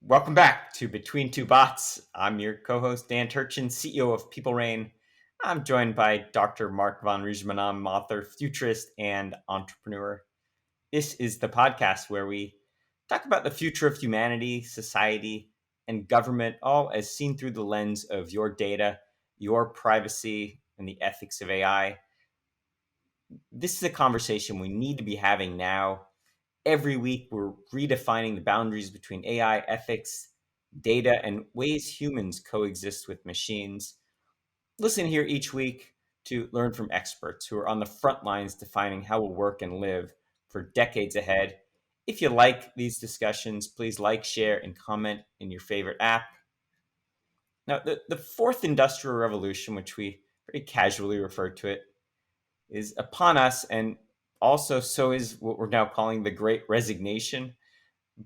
Welcome back to Between Two Bots. I'm your co-host, Dan Turchin, CEO of People Reign. I'm joined by Dr. Mark von Rijmenam, author, futurist, and entrepreneur. This is the podcast where we talk about the future of humanity, society, and government, all as seen through the lens of your data, your privacy, and the ethics of AI. This is a conversation we need to be having now. Every week, we're redefining the boundaries between AI ethics, data, and ways humans coexist with machines. Listen here each week to learn from experts who are on the front lines defining how we'll work and live for decades ahead. If you like these discussions, please like, share, and comment in your favorite app. Now, the fourth industrial revolution, which we very casually refer to it, is upon us, and also so is what we're now calling the Great Resignation.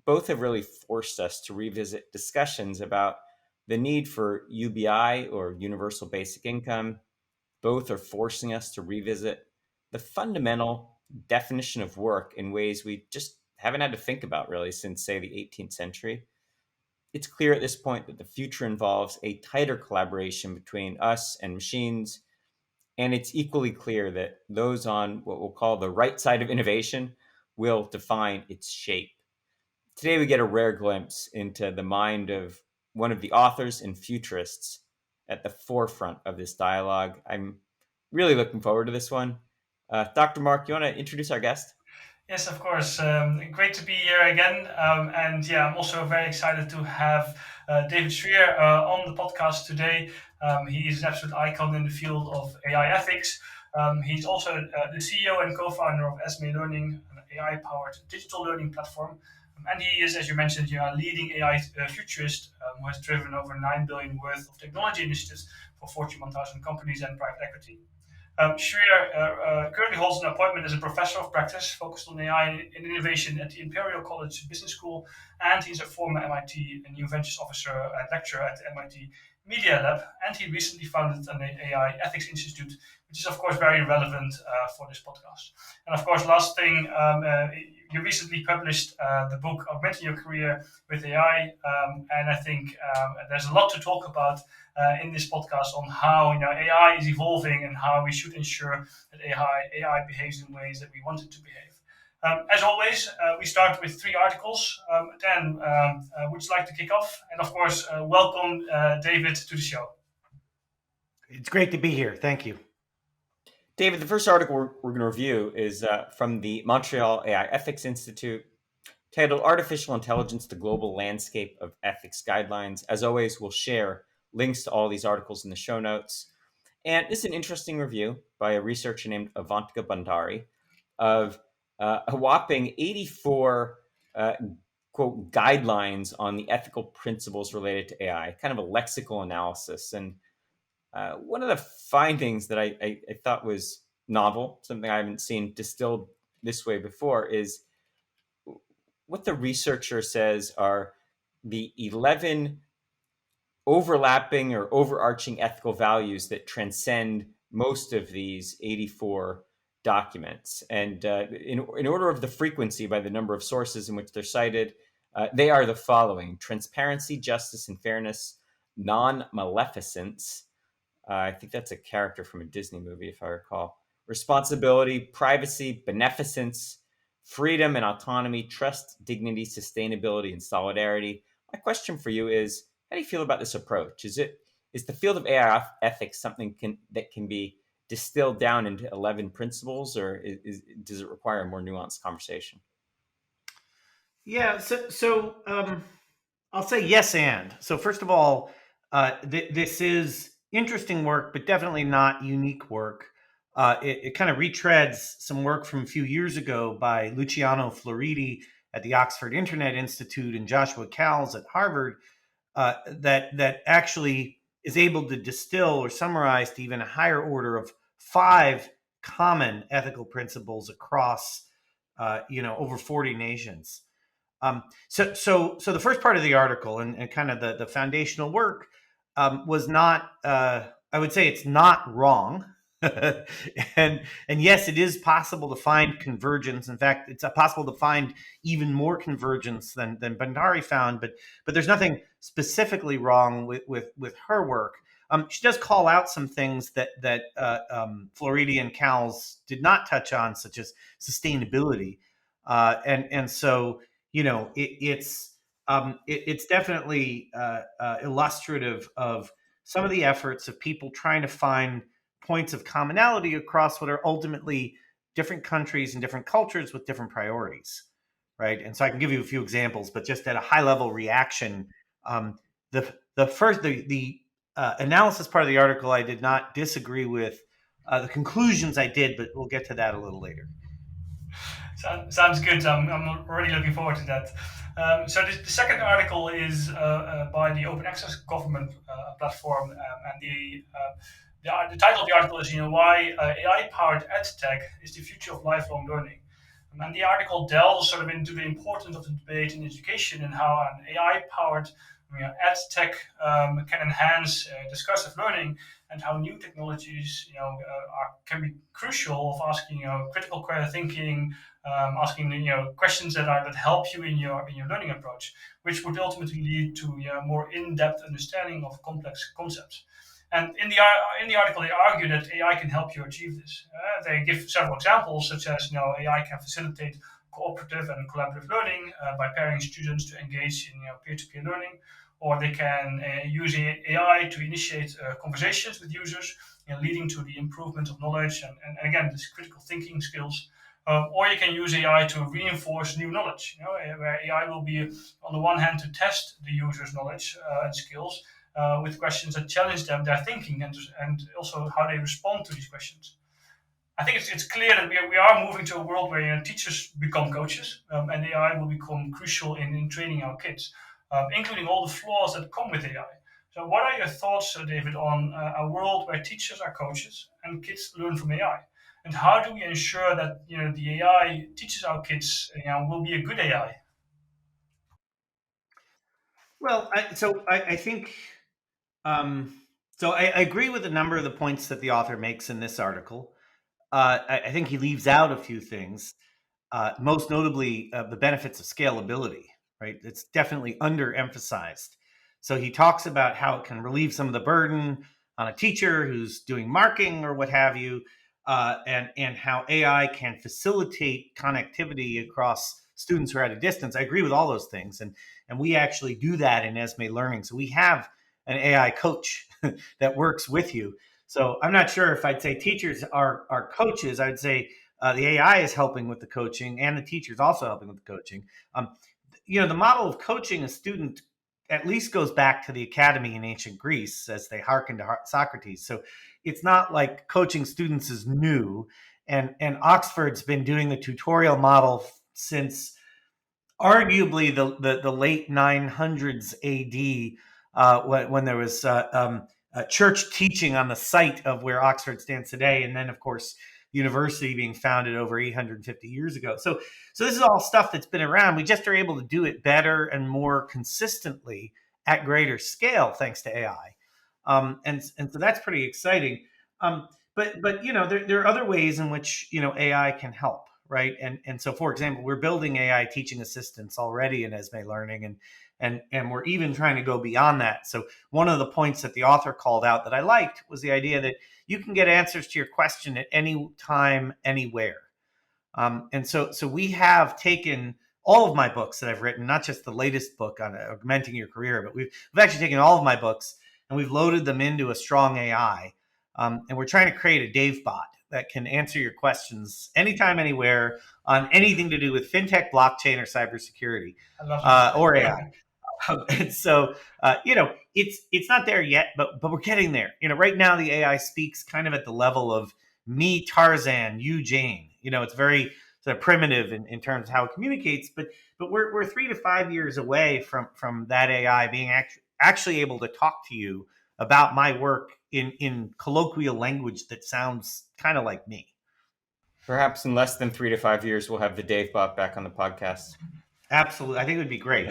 Both have really forced us to revisit discussions about the need for UBI, or universal basic income. Both are forcing us to revisit the fundamental definition of work in ways we just haven't had to think about really since, say, the 18th century. It's clear at this point that the future involves a tighter collaboration between us and machines, and it's equally clear that those on what we'll call the right side of innovation will define its shape. Today, we get a rare glimpse into the mind of one of the authors and futurists at the forefront of this dialogue. I'm really looking forward to this one. Dr. Mark, you want to introduce our guest? Yes, of course. Great to be here again. And yeah, I'm also very excited to have David Shrier on the podcast today. He is an absolute icon in the field of AI ethics. He's also the CEO and co-founder of Esme Learning, an AI-powered digital learning platform. And he is, as you mentioned, a leading AI futurist who has driven over 9 billion worth of technology initiatives for Fortune 1000 companies and private equity. Shrier currently holds an appointment as a professor of practice focused on AI and innovation at the Imperial College Business School, and he's a former MIT New Ventures Officer and lecturer at the MIT Media Lab, and he recently founded an AI Ethics Institute, which is, of course, very relevant for this podcast. And, of course, last thing, you recently published the book Augmenting Your Career with AI, and I think there's a lot to talk about in this podcast on how AI is evolving and how we should ensure that AI behaves in ways that we want it to behave. As always, we start with 3 articles. Dan, would you like to kick off? And of course, welcome David to the show. It's great to be here. Thank you. David, the first article we're going to review is from the Montreal AI Ethics Institute, titled Artificial Intelligence, the Global Landscape of Ethics Guidelines. As always, we'll share links to all these articles in the show notes. And this is an interesting review by a researcher named Avantika Bandari of a whopping 84 quote guidelines on the ethical principles related to AI, kind of a lexical analysis. And one of the findings that I thought was novel, something I haven't seen distilled this way before, is what the researcher says are the 11 overlapping or overarching ethical values that transcend most of these 84 documents. And in order of the frequency by the number of sources in which they're cited, they are the following: transparency, justice, and fairness, non-maleficence. I think that's a character from a Disney movie, if I recall. Responsibility, privacy, beneficence, freedom and autonomy, trust, dignity, sustainability, and solidarity. My question for you is, how do you feel about this approach? Is the field of AI ethics something that can be distilled down into 11 principles, or does it require a more nuanced conversation? Yeah, so I'll say yes and. So first of all, this is interesting work, but definitely not unique work. It kind of retreads some work from a few years ago by Luciano Floridi at the Oxford Internet Institute and Joshua Cowles at Harvard, that actually is able to distill or summarize to even a higher order of 5 common ethical principles across over 40 nations. So the first part of the article and kind of the foundational work was not, I would say it's not wrong. and yes, it is possible to find convergence. In fact, it's possible to find even more convergence than Bandari found. But there's nothing specifically wrong with her work. She does call out some things that Floridi and Cowles did not touch on, such as sustainability, and so it's definitely illustrative of some of the efforts of people trying to find points of commonality across what are ultimately different countries and different cultures with different priorities, right? And so I can give you a few examples, but just at a high level reaction, the analysis part of the article, I did not disagree with. The conclusions I did, but we'll get to that a little later. Sounds good. I'm already looking forward to that. So the second article is by the Open Access Government platform, and the title of the article is, why AI-powered EdTech is the future of lifelong learning. And the article delves sort of into the importance of the debate in education and how an AI-powered EdTech can enhance discursive learning, and how new technologies, can be crucial of asking, critical thinking, asking questions that help you in your learning approach, which would ultimately lead to more in-depth understanding of complex concepts. And in the article, they argue that AI can help you achieve this. They give several examples, such as AI can facilitate cooperative and collaborative learning by pairing students to engage in peer-to-peer learning, or they can use AI to initiate conversations with users, leading to the improvement of knowledge and again, this critical thinking skills. Or you can use AI to reinforce new knowledge, where AI will be, on the one hand, to test the user's knowledge and skills with questions that challenge their thinking, and also how they respond to these questions. I think it's clear that we are moving to a world where teachers become coaches, and AI will become crucial in training our kids, including all the flaws that come with AI. So, what are your thoughts, David, on a world where teachers are coaches and kids learn from AI? And how do we ensure that the AI teaches our kids will be a good AI? Well, I think I agree with a number of the points that the author makes in this article. I think he leaves out a few things, most notably the benefits of scalability, right? It's definitely underemphasized. So he talks about how it can relieve some of the burden on a teacher who's doing marking or what have you, and how AI can facilitate connectivity across students who are at a distance. I agree with all those things, and we actually do that in Esme Learning. So we have an AI coach that works with you. So I'm not sure if I'd say teachers are coaches. I'd say the AI is helping with the coaching, and the teachers also helping with the coaching. The model of coaching a student at least goes back to the academy in ancient Greece, as they hearken to Socrates. So it's not like coaching students is new, and Oxford's been doing the tutorial model since arguably the late 900s AD, when there was church teaching on the site of where Oxford stands today, and then of course the university being founded over 850 years ago. So this is all stuff that's been around. We just are able to do it better and more consistently at greater scale thanks to AI, and so that's pretty exciting. But there are other ways in which AI can help, right? And so, for example, we're building AI teaching assistants already in Esme Learning, and we're even trying to go beyond that. So one of the points that the author called out that I liked was the idea that you can get answers to your question at any time, anywhere. And so we have taken all of my books that I've written, not just the latest book on augmenting your career, but we've actually taken all of my books and we've loaded them into a strong AI. And we're trying to create a Dave bot that can answer your questions anytime, anywhere on anything to do with fintech, blockchain, or cybersecurity, or AI. And so, it's not there yet, but we're getting there. Right now the AI speaks kind of at the level of me, Tarzan, you, Jane. It's very sort of primitive in terms of how it communicates, but we're 3 to 5 years away from that AI being actually able to talk to you about my work in colloquial language that sounds kind of like me. Perhaps in less than 3 to 5 years, we'll have the Dave bot back on the podcast. Absolutely. I think it would be great.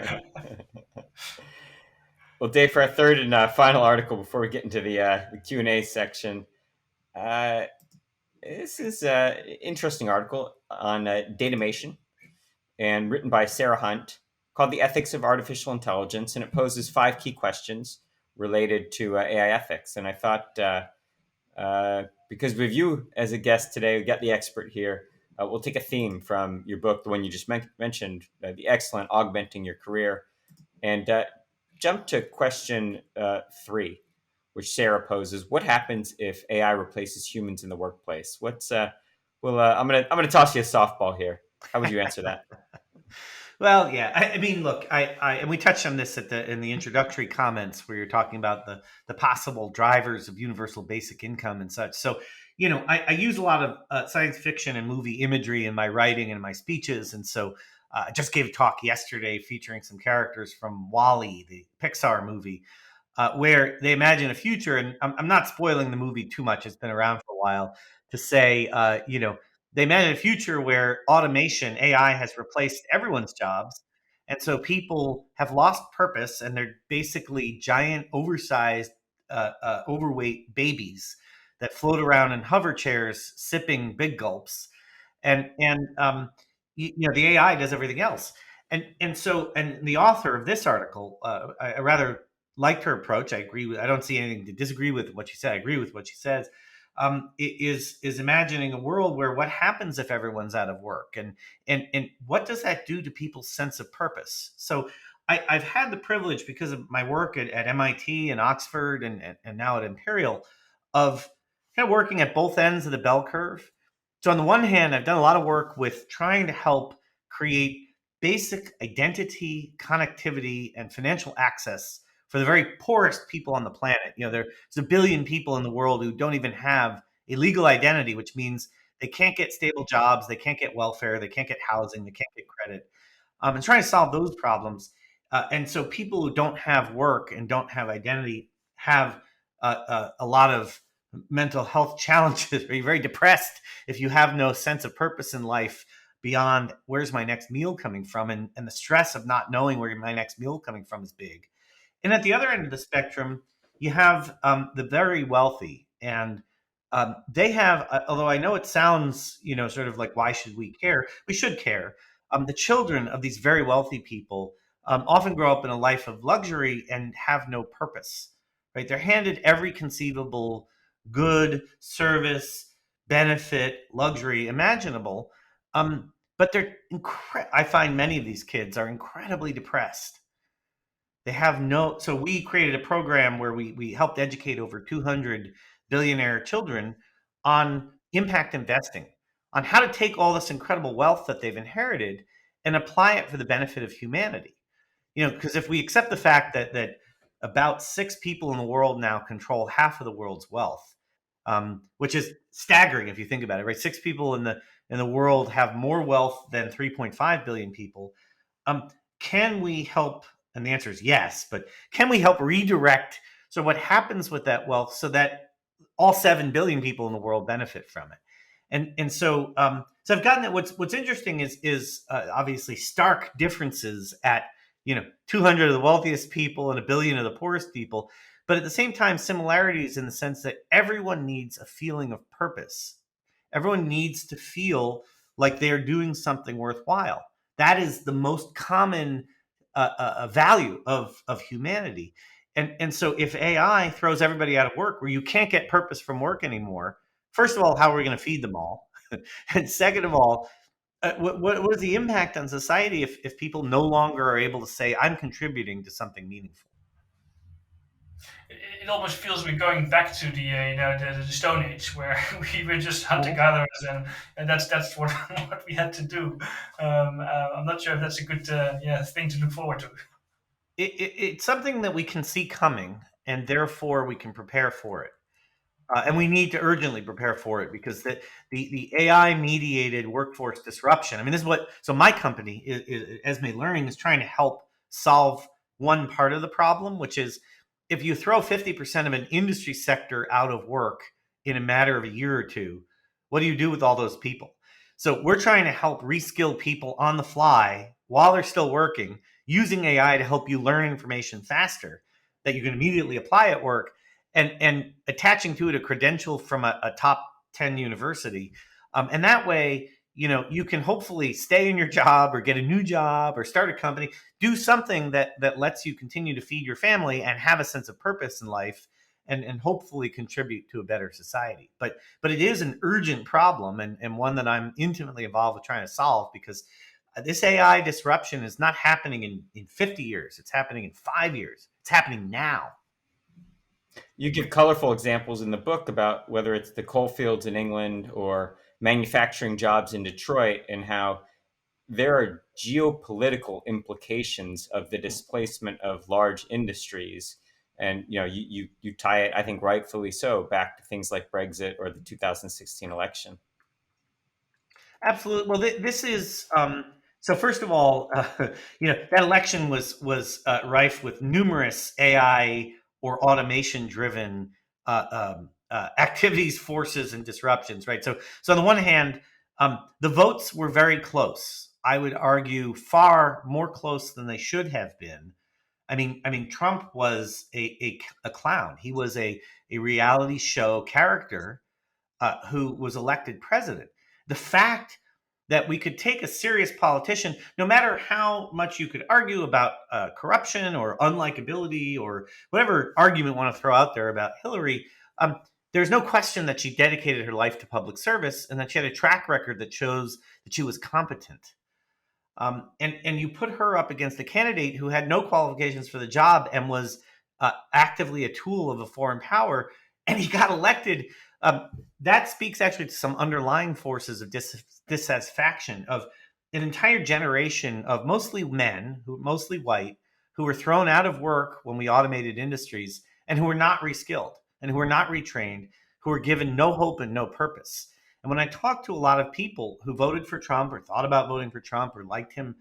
Well, Dave, for our third and final article before we get into the Q&A section, This is an interesting article on datamation and written by Sarah Hunt called The Ethics of Artificial Intelligence. And it poses 5 key questions related to AI ethics. And I thought, because with you as a guest today, we got the expert here, we'll take a theme from your book, the one you just mentioned, the excellent Augmenting Your Career, and jump to question 3, which Sarah poses: what happens if AI replaces humans in the workplace? I'm gonna toss you a softball here. How would you answer that? Well, yeah. I mean, look, and we touched on this in the introductory comments where you're talking about the possible drivers of universal basic income and such. So, I use a lot of science fiction and movie imagery in my writing and my speeches, and so I just gave a talk yesterday featuring some characters from Wall-E, the Pixar movie, where they imagine a future, and I'm not spoiling the movie too much. It's been around for a while to say, they imagine a future where automation, AI, has replaced everyone's jobs. And so people have lost purpose and they're basically giant, oversized, overweight babies that float around in hover chairs, sipping big gulps. And the AI does everything else. And the author of this article, I rather liked her approach. I agree with. I don't see anything to disagree with what she said. I agree with what she says. Is imagining a world where what happens if everyone's out of work, and what does that do to people's sense of purpose? So I've had the privilege, because of my work at MIT and Oxford and now at Imperial, of kind of working at both ends of the bell curve. So on the one hand, I've done a lot of work with trying to help create basic identity, connectivity, and financial access for the very poorest people on the planet. There's a billion people in the world who don't even have a legal identity, which means they can't get stable jobs, they can't get welfare, they can't get housing, they can't get credit. And trying to solve those problems. And so people who don't have work and don't have identity have a lot of mental health challenges. Are you very depressed if you have no sense of purpose in life beyond where's my next meal coming from? And the stress of not knowing where my next meal coming from is big. And at the other end of the spectrum, you have the very wealthy. And they have, although I know it sounds, sort of like, why should we care? We should care. The children of these very wealthy people often grow up in a life of luxury and have no purpose, right? They're handed every conceivable good, service, benefit, luxury imaginable. But I find many of these kids are incredibly depressed. They have so we created a program where we helped educate over 200 billionaire children on impact investing, on how to take all this incredible wealth that they've inherited and apply it for the benefit of humanity. Because if we accept the fact that about 6 people in the world now control half of the world's wealth, which is staggering if you think about it, right? 6 people in the world have more wealth than 3.5 billion people. Can we help? And the answer is yes, but can we help redirect so what happens with that wealth so that all 7 billion people in the world benefit from it? So I've gotten that. What's interesting is obviously stark differences at 200 of the wealthiest people and 1 billion of the poorest people, but at the same time similarities in the sense that everyone needs a feeling of purpose. Everyone needs to feel like they are doing something worthwhile. That is the most common value of humanity. And so if AI throws everybody out of work where you can't get purpose from work anymore, first of all, how are we going to feed them all? And second of all, what is the impact on society if people no longer are able to say, I'm contributing to something meaningful? It almost feels we're going back to the Stone Age, where we were just hunter gatherers, and that's what what we had to do. I'm not sure if that's a good thing to look forward to. It's something that we can see coming, and therefore we can prepare for it. And we need to urgently prepare for it, because the AI mediated workforce disruption. I mean, this is so my company, Esme Learning, is trying to help solve one part of the problem, which is if you throw 50% of an industry sector out of work in a matter of a year or two, what do you do with all those people? So we're trying to help reskill people on the fly while they're still working, using AI to help you learn information faster that you can immediately apply at work, and attaching to it a credential from a top 10 university. And that way, you can hopefully stay in your job or get a new job or start a company, do something that lets you continue to feed your family and have a sense of purpose in life, and hopefully contribute to a better society. But it is an urgent problem, and one that I'm intimately involved with trying to solve, because this AI disruption is not happening in 50 years. It's happening in 5 years. It's happening now. You give colorful examples in the book about whether it's the coal fields in England or manufacturing jobs in Detroit, and how there are geopolitical implications of the displacement of large industries. And you tie it, I think rightfully so, back to things like Brexit or the 2016 election. Absolutely. Well, this is so. First of all, that election was rife with numerous AI or automation-driven activities, forces, and disruptions. Right. So on the one hand, the votes were very close. I would argue far more close than they should have been. I mean, Trump was a clown. He was a reality show character who was elected president. The fact that we could take a serious politician, no matter how much you could argue about corruption or unlikability or whatever argument you want to throw out there about Hillary, there's no question that she dedicated her life to public service and that she had a track record that shows that she was competent. And you put her up against a candidate who had no qualifications for the job and was actively a tool of a foreign power, and he got elected. That speaks actually to some underlying forces of dissatisfaction of an entire generation of mostly men, mostly white, who were thrown out of work when we automated industries, and who were not reskilled and who were not retrained, who were given no hope and no purpose. And when I talked to a lot of people who voted for Trump or thought about voting for Trump or liked him,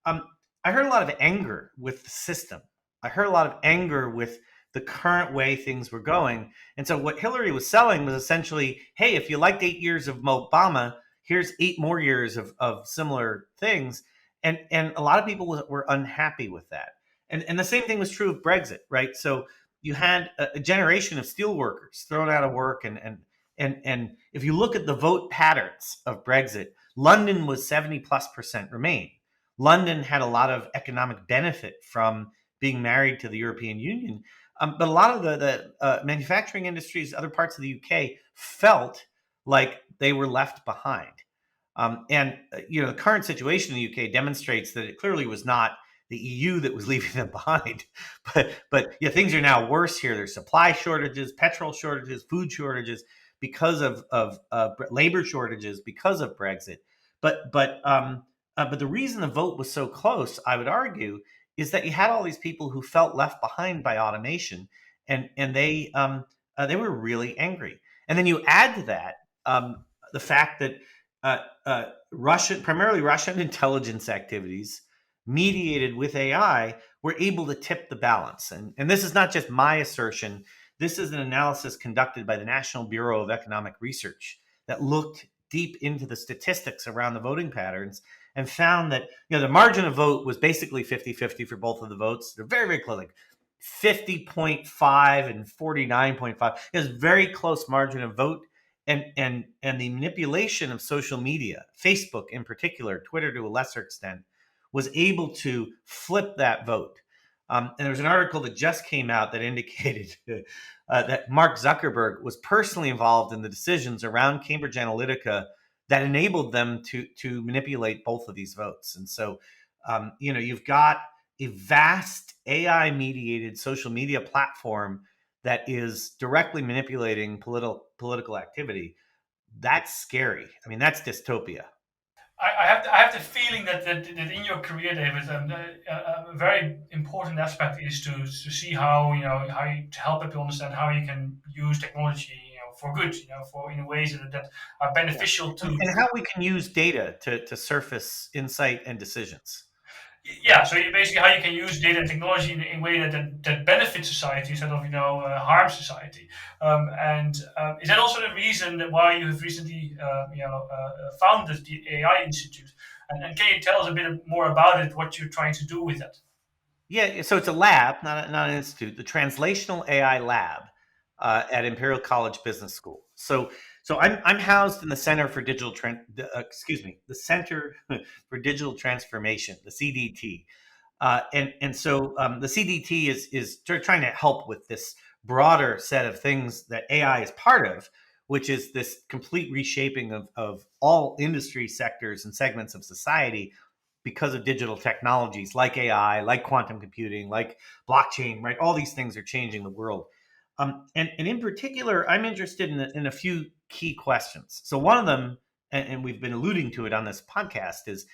I heard a lot of anger with the system. I heard a lot of anger with the current way things were going. And so what Hillary was selling was essentially, hey, if you liked 8 years of Obama, here's 8 more years of similar things. And a lot of people were unhappy with that. And the same thing was true of Brexit, right? So you had a generation of steel workers thrown out of work. And if you look at the vote patterns of Brexit, London was 70+% Remain. London had a lot of economic benefit from being married to the European Union. But a lot of the manufacturing industries, other parts of the UK, felt like they were left behind. The current situation in the UK demonstrates that it clearly was not the EU that was leaving them behind. But things are now worse here. There's supply shortages, petrol shortages, food shortages because of labor shortages because of Brexit. But the reason the vote was so close, I would argue, is that you had all these people who felt left behind by automation, and they were really angry. And then you add to that the fact that primarily Russian intelligence activities mediated with AI were able to tip the balance. And this is not just my assertion. This is an analysis conducted by the National Bureau of Economic Research that looked deep into the statistics around the voting patterns and found that the margin of vote was basically 50-50 for both of the votes. They're very, very close, like 50.5 and 49.5. It was very close margin of vote. And the manipulation of social media, Facebook in particular, Twitter to a lesser extent, was able to flip that vote. And there was an article that just came out that indicated that Mark Zuckerberg was personally involved in the decisions around Cambridge Analytica that enabled them to manipulate both of these votes. And so, you've got a vast AI-mediated social media platform that is directly manipulating political activity. That's scary. I mean, that's dystopia. I have the feeling that in your career, David, a very important aspect is to see how to help people understand how you can use technology for good, for in ways that are beneficial to, and how we can use data to surface insight and decisions. Yeah, so basically how you can use data and technology in a way that benefits society instead of harm society. Is that also the reason that why you have recently founded the AI Institute? And can you tell us a bit more about it? What you're trying to do with that? Yeah, so it's a lab, not an institute. The Translational AI Lab. at Imperial College Business School. So I'm housed in the Center for the Center for Digital Transformation, the CDT. The CDT is trying to help with this broader set of things that AI is part of, which is this complete reshaping of all industry sectors and segments of society because of digital technologies like AI, like quantum computing, like blockchain, right? All these things are changing the world. And in particular, I'm interested in a few key questions. So one of them, and we've been alluding to it on this podcast, is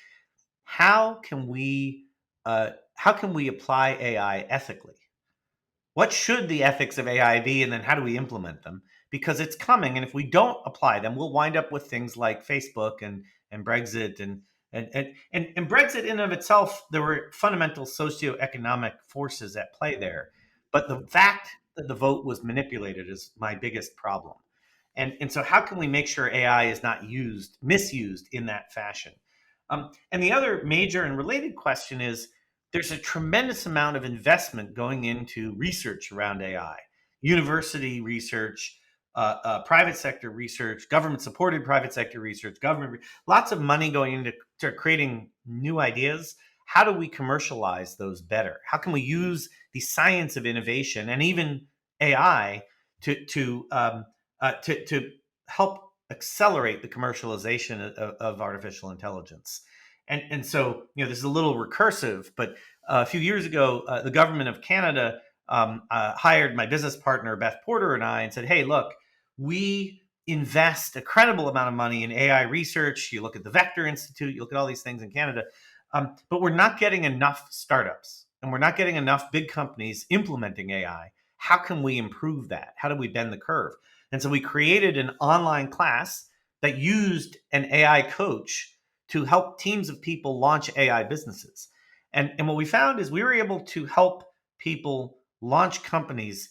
how can we apply AI ethically? What should the ethics of AI be, and then how do we implement them? Because it's coming, and if we don't apply them, we'll wind up with things like Facebook and Brexit and Brexit in and of itself. There were fundamental socioeconomic forces at play there, but the fact that the vote was manipulated is my biggest problem. And so, how can we make sure AI is not misused in that fashion? And the other major and related question is there's a tremendous amount of investment going into research around AI, university research, private sector research, government supported private sector research, lots of money going into creating new ideas. How do we commercialize those better? How can we use the science of innovation and even AI to help accelerate the commercialization of artificial intelligence? And so, this is a little recursive, but a few years ago, the government of Canada hired my business partner, Beth Porter, and I, and said, hey, look, we invest a credible amount of money in AI research. You look at the Vector Institute, you look at all these things in Canada, but we're not getting enough startups and we're not getting enough big companies implementing AI. How can we improve that? How do we bend the curve? And so we created an online class that used an AI coach to help teams of people launch AI businesses. And what we found is we were able to help people launch companies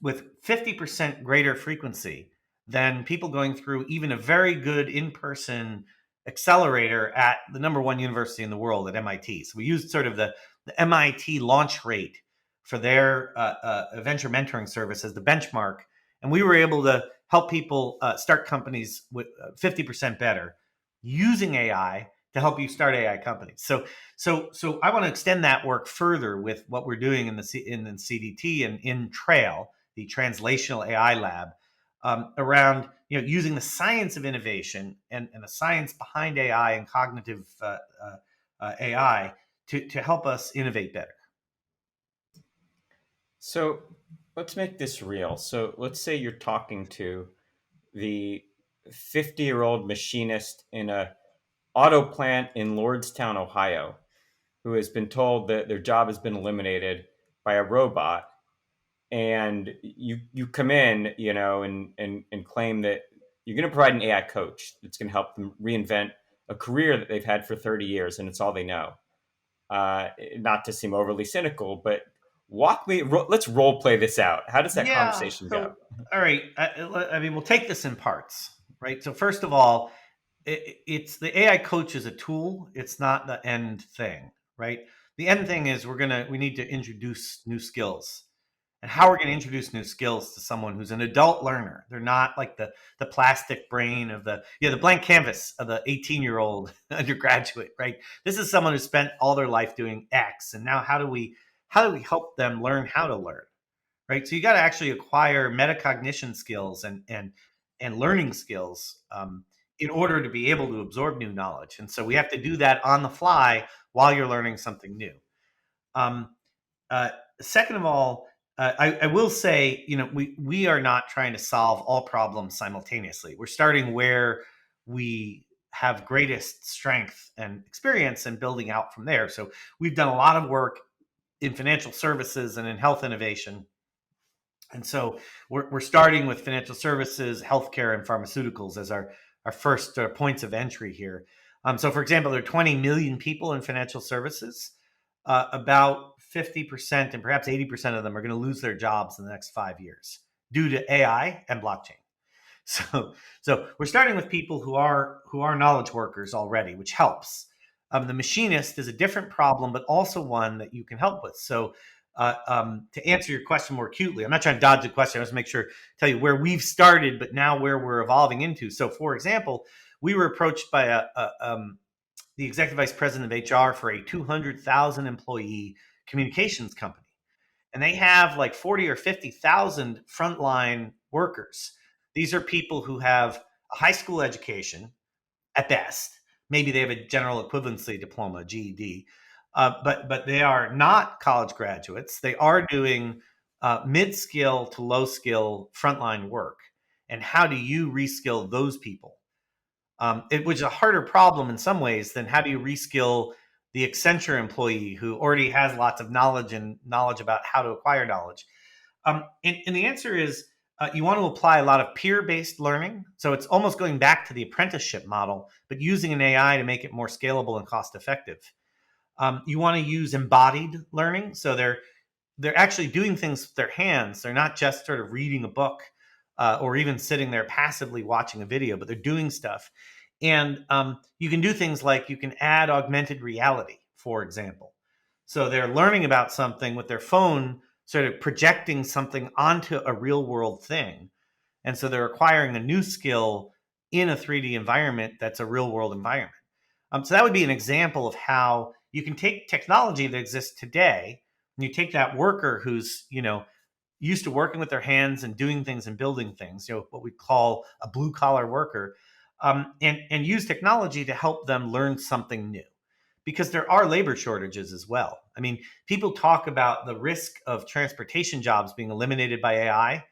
with 50% greater frequency than people going through even a very good in-person accelerator at the number one university in the world, at MIT. So we used sort of the MIT launch rate for their venture mentoring service as the benchmark. And we were able to help people start companies with 50% better using AI to help you start AI companies. So I want to extend that work further with what we're doing in the CDT and in Trail, the Translational AI Lab, around using the science of innovation and the science behind AI and cognitive AI to help us innovate better. So let's make this real. So let's say you're talking to the 50-year-old machinist in a auto plant in Lordstown, Ohio, who has been told that their job has been eliminated by a robot. And you come in, and claim that you're going to provide an AI coach that's going to help them reinvent a career that they've had for 30 years and it's all they know. Not to seem overly cynical, but let's role play this out. How does that conversation go? All right. I mean, we'll take this in parts, right? So first of all, it's the AI coach is a tool. It's not the end thing, right? The end thing is we need to introduce new skills. And how we're going to introduce new skills to someone who's an adult learner. They're not like the plastic brain of the blank canvas of the 18-year-old undergraduate, right? This is someone who spent all their life doing X, and now how do we help them learn how to learn, right? So you got to actually acquire metacognition skills and learning skills in order to be able to absorb new knowledge. And so we have to do that on the fly while you're learning something new. Second of all, I will say, we are not trying to solve all problems simultaneously. We're starting where we have greatest strength and experience and building out from there. So we've done a lot of work in financial services and in health innovation. And so we're starting with financial services, healthcare, and pharmaceuticals as our first points of entry here. So, for example, there are 20 million people in financial services. About 50% and perhaps 80% of them are going to lose their jobs in the next 5 years due to AI and blockchain. So we're starting with people who are knowledge workers already, which helps. The machinist is a different problem, but also one that you can help with. So to answer your question more acutely, I'm not trying to dodge the question. I just make sure tell you where we've started, but now where we're evolving into. So, for example, we were approached by the executive vice president of HR for a 200,000 employee communications company, and they have like 40 or 50,000 frontline workers. These are people who have a high school education at best. Maybe they have a general equivalency diploma, GED, but they are not college graduates. They are doing mid-skill to low-skill frontline work. And how do you reskill those people? It was a harder problem in some ways than how do you reskill the Accenture employee who already has lots of knowledge about how to acquire knowledge. And the answer is you want to apply a lot of peer-based learning. So it's almost going back to the apprenticeship model, but using an AI to make it more scalable and cost-effective. You want to use embodied learning. So they're actually doing things with their hands. They're not just sort of reading a book or even sitting there passively watching a video, but they're doing stuff. And you can do things like you can add augmented reality, for example. So they're learning about something with their phone, sort of projecting something onto a real world thing. And so they're acquiring a new skill in a 3D environment that's a real world environment. So that would be an example of how you can take technology that exists today, and you take that worker who's, used to working with their hands and doing things and building things, what we call a blue collar worker, and use technology to help them learn something new. Because there are labor shortages as well. I mean, people talk about the risk of transportation jobs being eliminated by AI,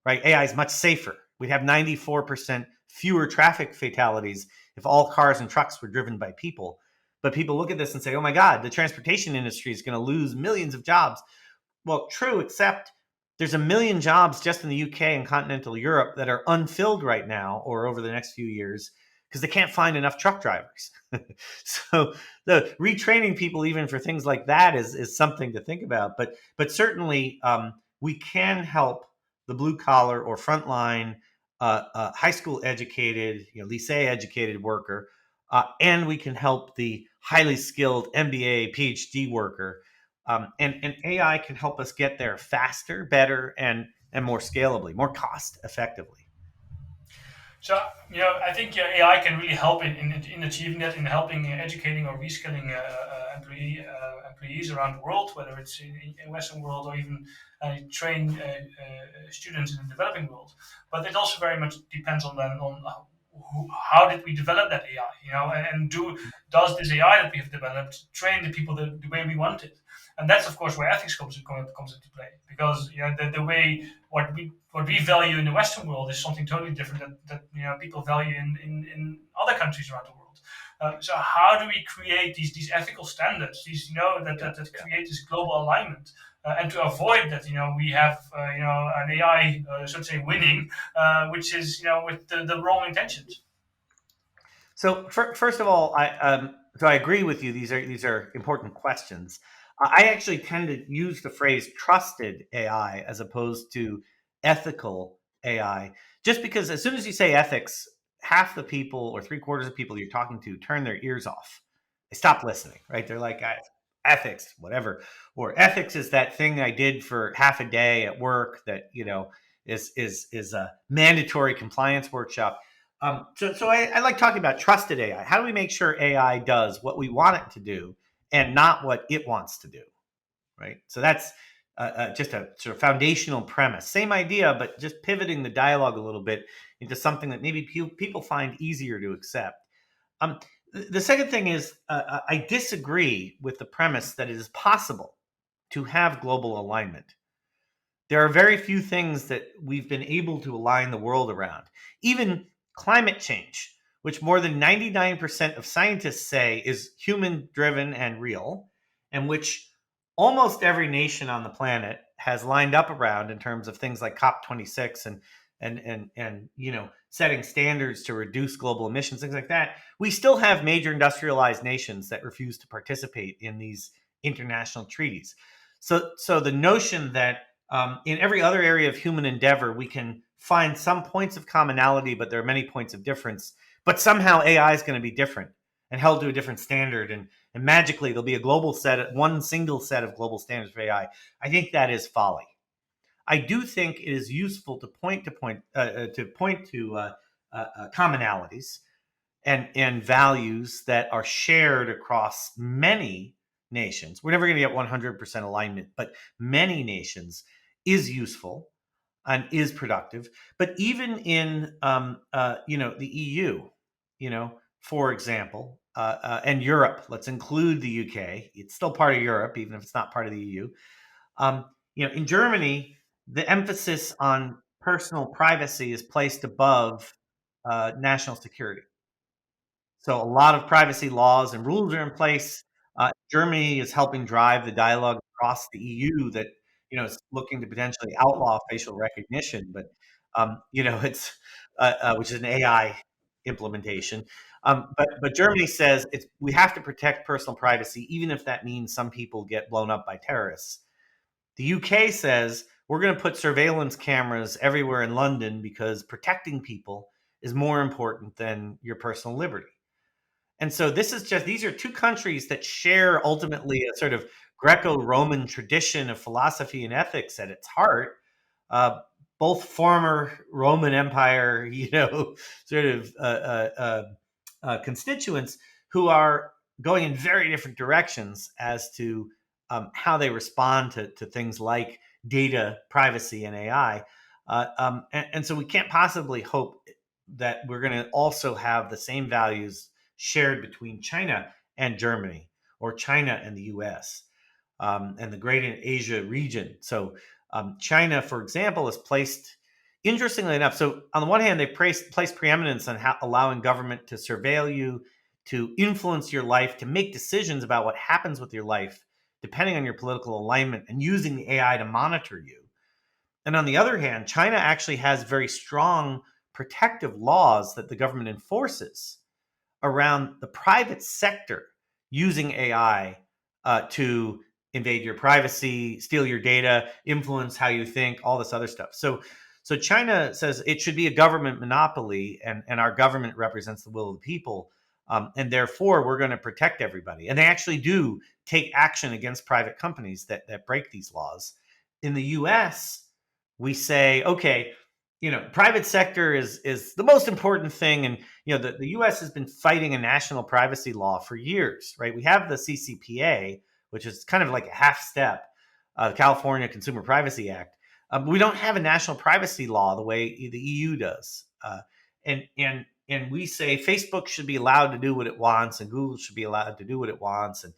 right? AI is much safer. We'd have 94% fewer traffic fatalities if all cars and trucks were driven by people. But people look at this and say, oh my God, the transportation industry is going to lose millions of jobs. Well, true, except there's 1 million jobs just in the UK and continental Europe that are unfilled right now or over the next few years because they can't find enough truck drivers. So the retraining people even for things like that is something to think about. But certainly we can help the blue collar or frontline high school educated, lycée educated worker, and we can help the highly skilled MBA, PhD worker. And AI can help us get there faster, better, and more scalably, more cost effectively. So, I think AI can really help in achieving that, in helping educating or reskilling employees around the world, whether it's in Western world or even train students in the developing world. But it also very much depends on how did we develop that AI, and does this AI that we have developed train the people the way we want it? And that's of course where ethics comes into play, because the way what we value in the Western world is something totally different that people value in other countries around the world. So how do we create these ethical standards, that create this global alignment, and to avoid that we have an AI so to say winning, which is with the wrong intentions. So first of all, I agree with you. These are important questions. I actually tend to use the phrase trusted AI as opposed to ethical AI, just because as soon as you say ethics, half the people or 3/4 of people you're talking to turn their ears off. They stop listening, right? They're like, ethics, whatever. Or ethics is that thing I did for half a day at work that, is a mandatory compliance workshop. So I like talking about trusted AI. How do we make sure AI does what we want it to do and not what it wants to do, right? So that's just a sort of foundational premise. Same idea, but just pivoting the dialogue a little bit into something that maybe people find easier to accept. The second thing is I disagree with the premise that it is possible to have global alignment. There are very few things that we've been able to align the world around. Even climate change, which more than 99% of scientists say is human-driven and real, and which almost every nation on the planet has lined up around in terms of things like COP26 and setting standards to reduce global emissions, things like that. We still have major industrialized nations that refuse to participate in these international treaties. So the notion that in every other area of human endeavor, we can find some points of commonality, but there are many points of difference. But somehow AI is going to be different and held to a different standard. and magically there'll be a global one single set of global standards for AI. I think that is folly. I do think it is useful to point to commonalities and values that are shared across many nations. We're never going to get 100% alignment, but many nations is useful and is productive. But even in the EU, for example, and Europe, let's include the UK. It's still part of Europe, even if it's not part of the EU. In Germany, the emphasis on personal privacy is placed above national security. So a lot of privacy laws and rules are in place. Germany is helping drive the dialogue across the EU that is looking to potentially outlaw facial recognition, but it's which is an AI implementation. But Germany says we have to protect personal privacy, even if that means some people get blown up by terrorists. The UK says we're going to put surveillance cameras everywhere in London because protecting people is more important than your personal liberty. And so these are two countries that share ultimately a sort of Greco-Roman tradition of philosophy and ethics at its heart. Both former Roman Empire, sort of constituents who are going in very different directions as to how they respond to things like data privacy and AI. And so we can't possibly hope that we're going to also have the same values shared between China and Germany, or China and the US, and the Greater Asia region. So China, for example, is placed, interestingly enough, so on the one hand, they've placed preeminence on allowing government to surveil you, to influence your life, to make decisions about what happens with your life, depending on your political alignment, and using the AI to monitor you. And on the other hand, China actually has very strong protective laws that the government enforces around the private sector using AI to invade your privacy, steal your data, influence how you think, all this other stuff. So China says it should be a government monopoly, and our government represents the will of the people. And therefore, we're going to protect everybody. And they actually do take action against private companies that break these laws. In the US, we say, okay, private sector is the most important thing. And, the US has been fighting a national privacy law for years, right? We have the CCPA, which is kind of like a half step, the California Consumer Privacy Act. We don't have a national privacy law the way the EU does. And we say Facebook should be allowed to do what it wants, and Google should be allowed to do what it wants, and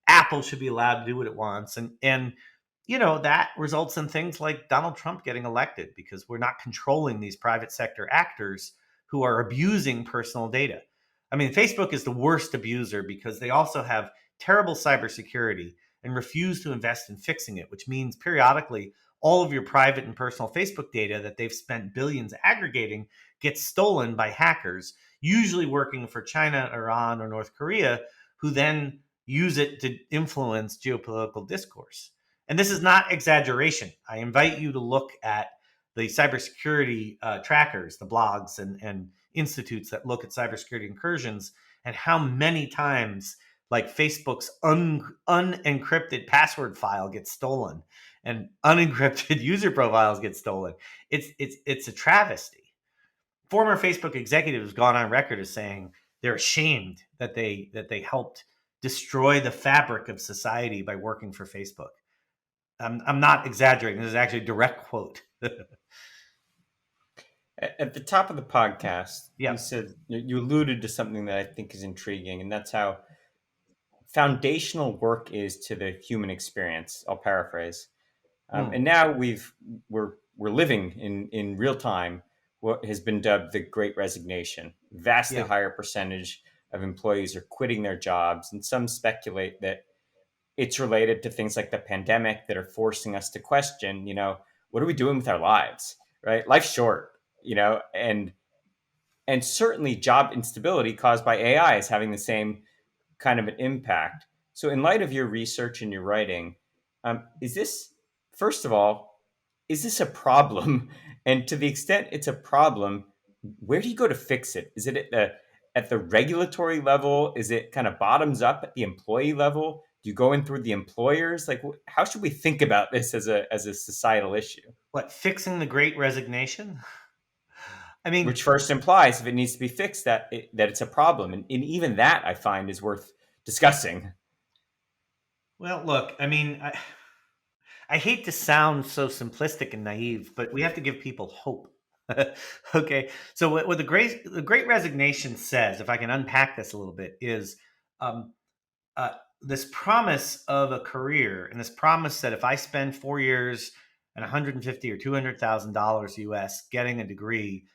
Apple should be allowed to do what it wants. And that results in things like Donald Trump getting elected, because we're not controlling these private sector actors who are abusing personal data. I mean, Facebook is the worst abuser because they also have terrible cybersecurity and refuse to invest in fixing it, which means periodically all of your private and personal Facebook data that they've spent billions aggregating gets stolen by hackers, usually working for China, Iran, or North Korea, who then use it to influence geopolitical discourse. And this is not exaggeration. I invite you to look at the cybersecurity trackers, the blogs and institutes that look at cybersecurity incursions, and how many times like Facebook's unencrypted password file gets stolen and unencrypted user profiles get stolen. It's a travesty. Former Facebook executives have gone on record as saying they're ashamed that they helped destroy the fabric of society by working for Facebook. I'm not exaggerating. This is actually a direct quote. At the top of the podcast, Yeah. you said you alluded to something that I think is intriguing, and that's how foundational work is to the human experience. I'll paraphrase. And now we're living in real time what has been dubbed the Great Resignation. Vastly higher percentage of employees are quitting their jobs, and some speculate that it's related to things like the pandemic that are forcing us to question, what are we doing with our lives, right? Life's short, and certainly job instability caused by AI is having the same kind of an impact. So in light of your research and your writing, is this, first of all, is this a problem? And to the extent it's a problem, where do you go to fix it? Is it at the regulatory level? Is it kind of bottoms up at the employee level? Do you go in through the employers? Like, how should we think about this as a societal issue? What, fixing the Great Resignation? I mean, Which first implies if it needs to be fixed that it's a problem, and even that I find is worth discussing. well, look, I mean, I hate to sound so simplistic and naive, but we have to give people hope. Okay, so what the Great Resignation says, if I can unpack this a little bit, is um, this promise of a career, and this promise that if I spend 4 years and 150 or $200,000 US getting a degree,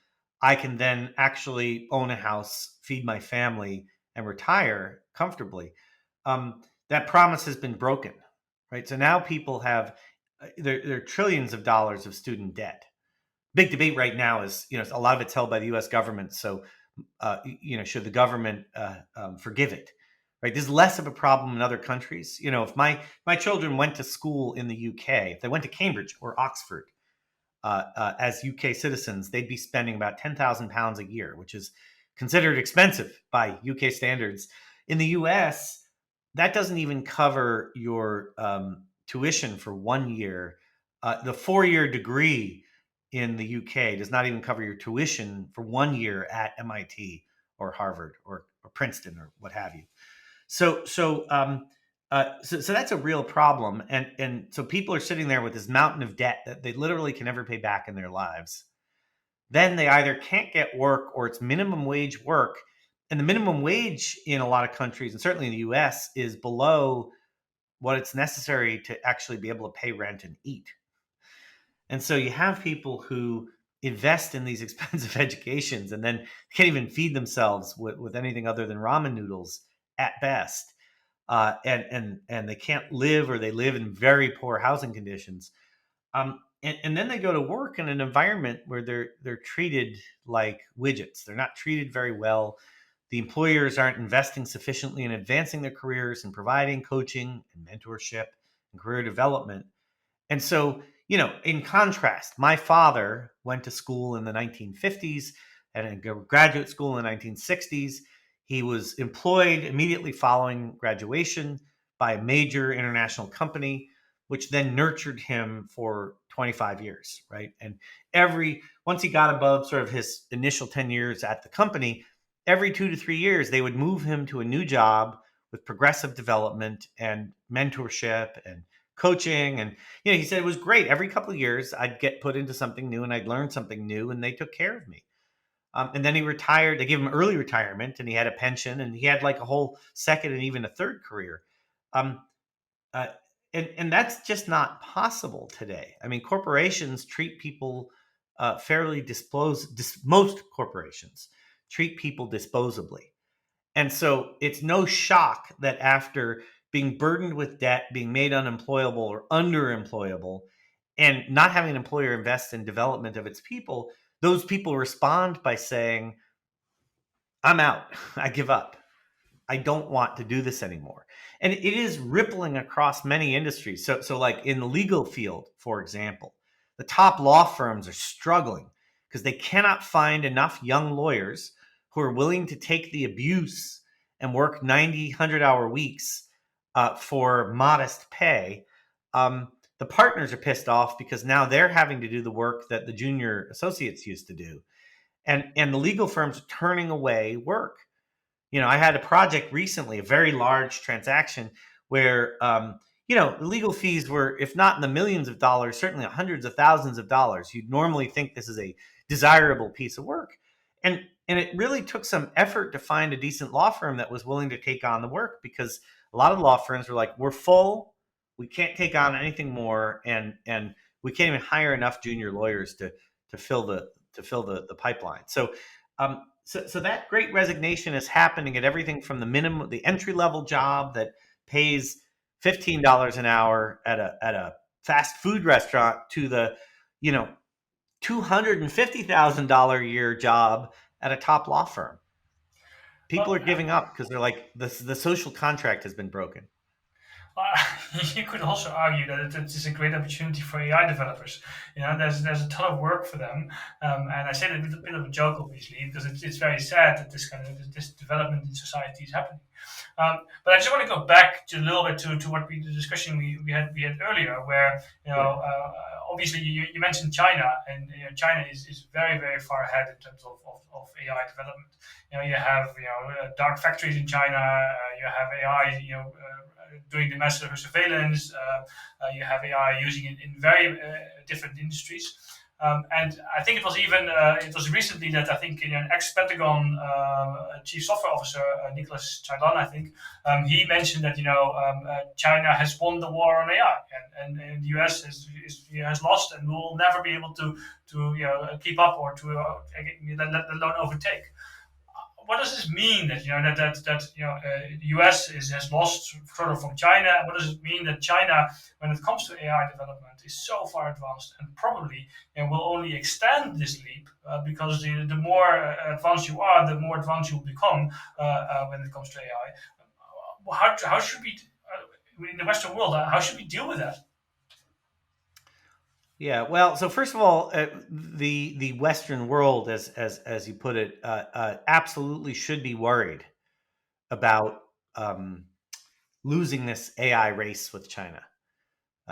I can then actually own a house, feed my family, and retire comfortably. That promise has been broken, right? So now people have there are trillions of dollars of student debt. Big debate right now is, a lot of it's held by the U.S. government. So, should the government forgive it? Right? There's less of a problem in other countries. If my children went to school in the UK, if they went to Cambridge or Oxford as UK citizens, they'd be spending about £10,000 a year, which is considered expensive by UK standards. In the US, that doesn't even cover your tuition for 1 year. The 4-year degree in the UK does not even cover your tuition for 1 year at MIT or Harvard or Princeton or what have you. So that's a real problem, and so people are sitting there with this mountain of debt that they literally can never pay back in their lives. Then they either can't get work or it's minimum wage work, and the minimum wage in a lot of countries, and certainly in the U.S., is below what it's necessary to actually be able to pay rent and eat. And so you have people who invest in these expensive educations and then can't even feed themselves with anything other than ramen noodles at best. And they can't live, or they live in very poor housing conditions. And then they go to work in an environment where they're treated like widgets. They're not treated very well. The employers aren't investing sufficiently in advancing their careers and providing coaching and mentorship and career development. And so, in contrast, my father went to school in the 1950s and a graduate school in the 1960s. He was employed immediately following graduation by a major international company, which then nurtured him for 25 years, right? And once he got above sort of his initial 10 years at the company, every 2 to 3 years, they would move him to a new job with progressive development and mentorship and coaching. And, he said it was great. Every couple of years, I'd get put into something new and I'd learn something new, and they took care of me. And then he retired. They gave him early retirement, and he had a pension, and he had like a whole second and even a third career. Um, uh, and that's just not possible today. I mean, corporations treat people fairly most corporations treat people disposably. And so it's no shock that after being burdened with debt, being made unemployable or underemployable, and not having an employer invest in development of its people, those people respond by saying, I'm out. I give up. I don't want to do this anymore. And it is rippling across many industries. So like in the legal field, for example, the top law firms are struggling because they cannot find enough young lawyers who are willing to take the abuse and work 90, 100-hour weeks for modest pay. The partners are pissed off because now they're having to do the work that the junior associates used to do. And the legal firms are turning away work. I had a project recently, a very large transaction where, the legal fees were, if not in the millions of dollars, certainly hundreds of thousands of dollars. You'd normally think this is a desirable piece of work. And it really took some effort to find a decent law firm that was willing to take on the work, because a lot of law firms were like, we're full, we can't take on anything more, and we can't even hire enough junior lawyers to fill the pipeline. So that Great Resignation is happening at everything from the entry level job that pays $15 an hour at a fast food restaurant to the $250,000 a year job at a top law firm. People are giving up because they're like, the social contract has been broken. you could also argue that it is a great opportunity for AI developers. There's a ton of work for them, and I say that with a bit of a joke, obviously, because it's very sad that this development in society is happening. But I just want to go back to a little bit to what the discussion we had earlier, where obviously you mentioned China, and China is very very far ahead in terms of AI development. You have dark factories in China. You have AI doing the massive surveillance. You have AI using it in very different industries. And I think it was recently that I think an ex-Pentagon chief software officer, Nicholas Chailan, I think, he mentioned that China has won the war on AI, and the US has lost, and will never be able to keep up or to let alone overtake. What does this mean that the US has lost sort of from China? What does it mean that China, when it comes to AI development, is so far advanced and probably will only extend this leap because the more advanced you are, the more advanced you will become when it comes to AI. How should we in the Western world? How should we deal with that? Yeah, well, so first of all, the Western world, as you put it, absolutely should be worried about losing this AI race with China.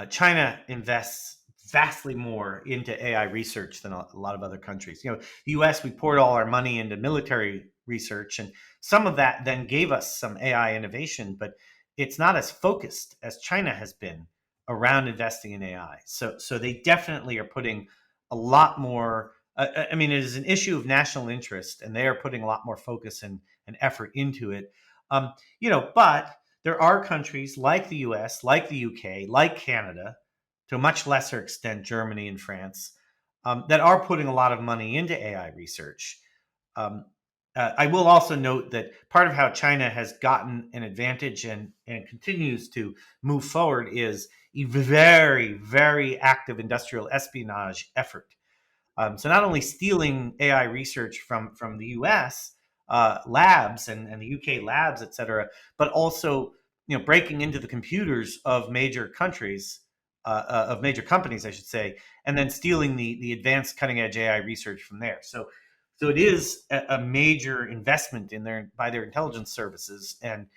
China invests vastly more into AI research than a lot of other countries. The U.S., we poured all our money into military research, and some of that then gave us some AI innovation, but it's not as focused as China has been around investing in AI. So they definitely are putting a lot more. I mean, it is an issue of national interest, and they are putting a lot more focus and effort into it. But there are countries like the US, like the UK, like Canada, to a much lesser extent, Germany and France, that are putting a lot of money into AI research. I will also note that part of how China has gotten an advantage and continues to move forward is a very, very active industrial espionage effort. So not only stealing AI research from the US labs and the UK labs, et cetera, but also breaking into the computers of major countries, of major companies, I should say, and then stealing the advanced cutting edge AI research from there. So it is a major investment by their intelligence services and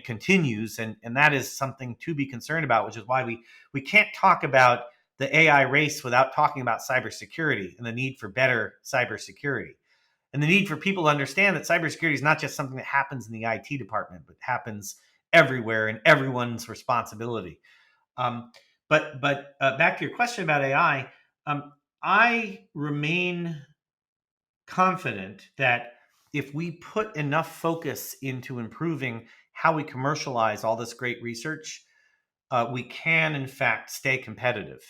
continues, and that is something to be concerned about, which is why we can't talk about the AI race without talking about cybersecurity and the need for better cybersecurity, and the need for people to understand that cybersecurity is not just something that happens in the IT department, but happens everywhere and everyone's responsibility. But back to your question about AI, I remain confident that if we put enough focus into improving how we commercialize all this great research, we can in fact stay competitive.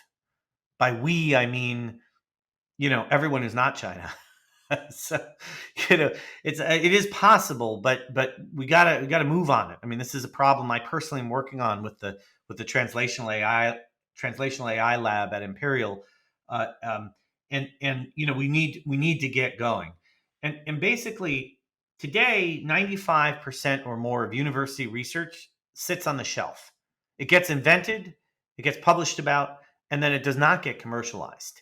By we, I mean, everyone who's not China. So, it is possible, but we gotta move on it. I mean, this is a problem I personally am working on with the translational AI lab at Imperial, and we need to get going, and basically today 95% or more of university research sits on the shelf. It gets invented, it gets published about, and then it does not get commercialized.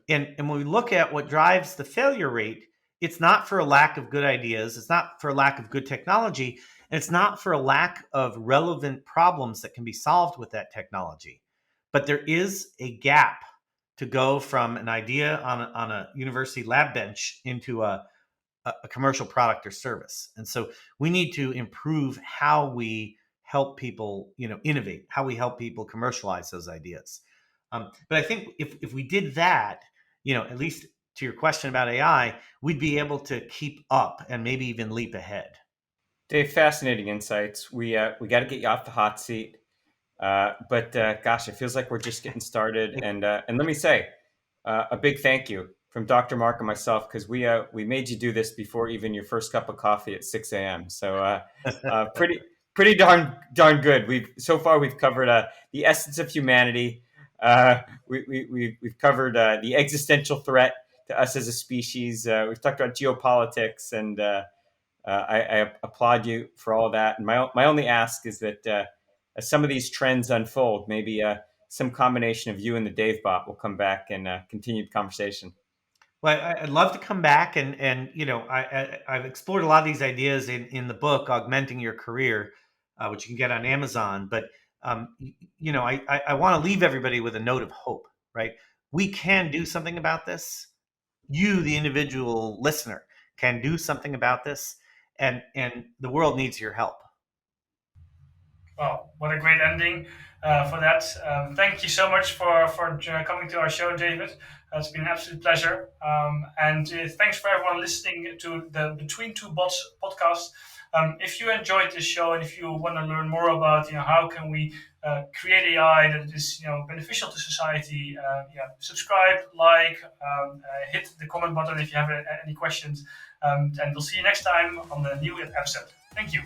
And when we look at what drives the failure rate, it's not for a lack of good ideas, it's not for a lack of good technology, and it's not for a lack of relevant problems that can be solved with that technology. But there is a gap to go from an idea on a university lab bench into a commercial product or service. And so we need to improve how we help people, innovate, how we help people commercialize those ideas. But I think if we did that, at least to your question about AI, we'd be able to keep up and maybe even leap ahead. Dave, fascinating insights. We got to get you off the hot seat, but gosh, it feels like we're just getting started. And let me say a big thank you from Dr. Mark and myself, because we made you do this before even your first cup of coffee at 6 a.m. So pretty darn good. We've covered the essence of humanity. We've covered the existential threat to us as a species. We've talked about geopolitics, and I applaud you for all that. And my only ask is that as some of these trends unfold, maybe some combination of you and the Dave bot will come back and continue the conversation. Well, I'd love to come back, and I've explored a lot of these ideas in the book, Augmenting Your Career, which you can get on Amazon. But I want to leave everybody with a note of hope. Right, we can do something about this. You, the individual listener, can do something about this, and the world needs your help. Well, what a great ending for that. Thank you so much for coming to our show, David. It's been an absolute pleasure. And thanks for everyone listening to the Between Two Bots podcast. If you enjoyed this show and if you want to learn more about how can we create AI that is beneficial to society, subscribe, like, hit the comment button if you have any questions. And we'll see you next time on the new episode. Thank you.